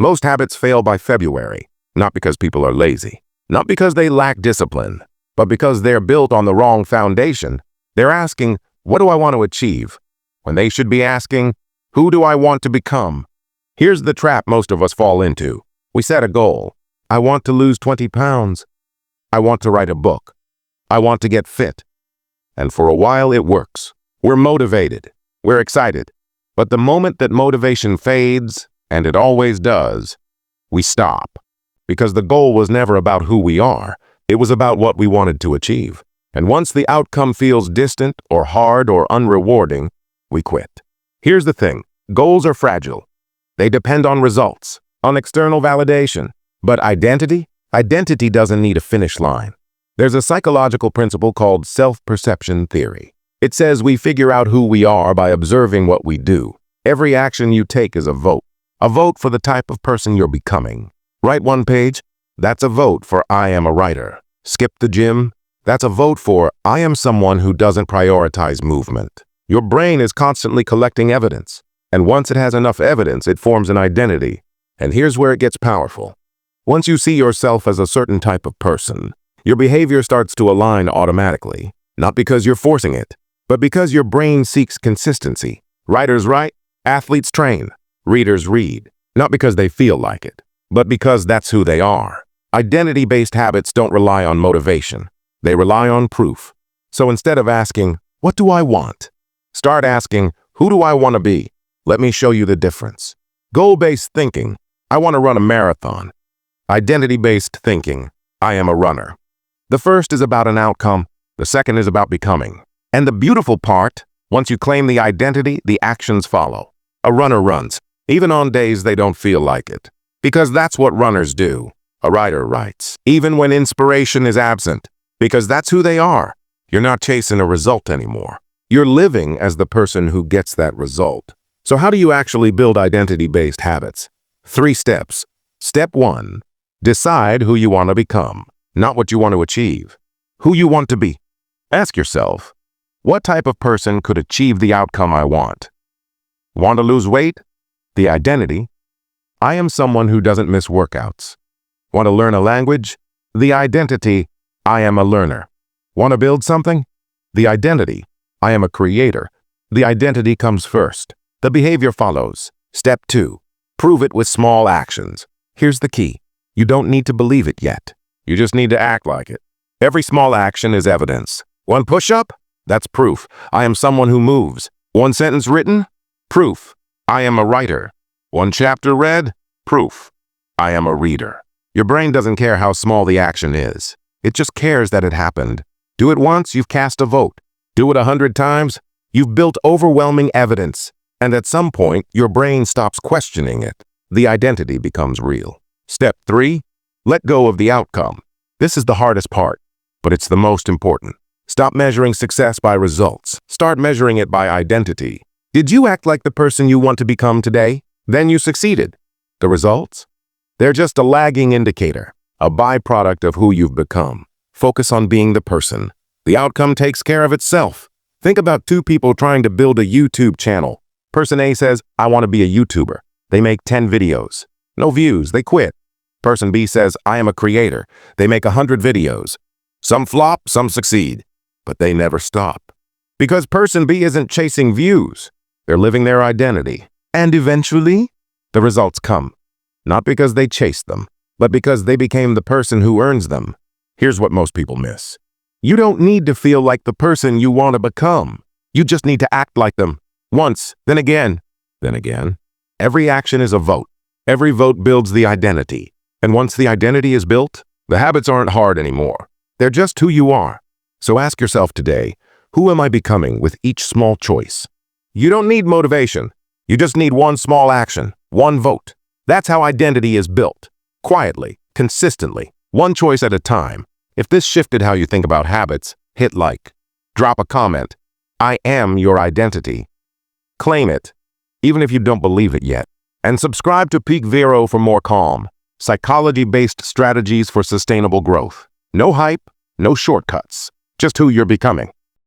Most habits fail by February, not because people are lazy, not because they lack discipline, but because they're built on the wrong foundation. They're asking, what do I want to achieve? When they should be asking, who do I want to become? Here's the trap most of us fall into. We set a goal. I want to lose 20 pounds. I want to write a book. I want to get fit. And for a while it works. We're motivated. We're excited. But the moment that motivation fades, and it always does, we stop. Because the goal was never about who we are. It was about what we wanted to achieve. And once the outcome feels distant or hard or unrewarding, we quit. Here's the thing. Goals are fragile. They depend on results, on external validation. But identity doesn't need a finish line. There's a psychological principle called self-perception theory. It says we figure out who we are by observing what we do. Every action you take is a vote for the type of person you're becoming. Write one page, that's a vote for I am a writer. Skip the gym, that's a vote for I am someone who doesn't prioritize movement. Your brain is constantly collecting evidence, and once it has enough evidence, it forms an identity. And here's where it gets powerful. Once you see yourself as a certain type of person, your behavior starts to align automatically, not because you're forcing it, but because your brain seeks consistency. Writers write, athletes train, readers read, not because they feel like it, but because that's who they are. Identity-based habits don't rely on motivation. They rely on proof. So instead of asking, what do I want? Start asking, who do I want to be? Let me show you the difference. Goal-based thinking, I want to run a marathon. Identity-based thinking, I am a runner. The first is about an outcome. The second is about becoming. And the beautiful part, once you claim the identity, the actions follow. A runner runs, even on days they don't feel like it. Because that's what runners do. A writer writes, even when inspiration is absent. Because that's who they are. You're not chasing a result anymore. You're living as the person who gets that result. So how do you actually build identity-based habits? 3 steps. Step 1. Decide who you want to become, not what you want to achieve. Who you want to be. Ask yourself, what type of person could achieve the outcome I want? Want to lose weight? The identity. I am someone who doesn't miss workouts. Want to learn a language? The identity. I am a learner. Want to build something? The identity. I am a creator. The identity comes first. The behavior follows. Step 2. Prove it with small actions. Here's the key. You don't need to believe it yet. You just need to act like it. Every small action is evidence. 1 push-up? That's proof. I am someone who moves. 1 sentence written? Proof. I am a writer. 1 chapter read? Proof. I am a reader. Your brain doesn't care how small the action is. It just cares that it happened. Do it once, you've cast a vote. Do it 100 times, you've built overwhelming evidence. And at some point, your brain stops questioning it. The identity becomes real. Step 3. Let go of the outcome. This is the hardest part, but it's the most important. Stop measuring success by results. Start measuring it by identity. Did you act like the person you want to become today? Then you succeeded. The results? They're just a lagging indicator, a byproduct of who you've become. Focus on being the person. The outcome takes care of itself. Think about 2 people trying to build a YouTube channel. Person A says, I want to be a YouTuber. They make 10 videos. No views, they quit. Person B says, I am a creator. They make 100 videos. Some flop, some succeed, but they never stop. Because person B isn't chasing views. They're living their identity. And eventually, the results come. Not because they chased them, but because they became the person who earns them. Here's what most people miss. You don't need to feel like the person you want to become. You just need to act like them. Once, then again, then again. Every action is a vote. Every vote builds the identity. And once the identity is built, the habits aren't hard anymore. They're just who you are. So ask yourself today, who am I becoming with each small choice? You don't need motivation. You just need 1 small action, 1 vote. That's how identity is built. Quietly, consistently, 1 choice at a time. If this shifted how you think about habits, hit like. Drop a comment. I am your identity. Claim it, even if you don't believe it yet. And subscribe to PeakVero for more calm, psychology-based strategies for sustainable growth. No hype, no shortcuts, just who you're becoming.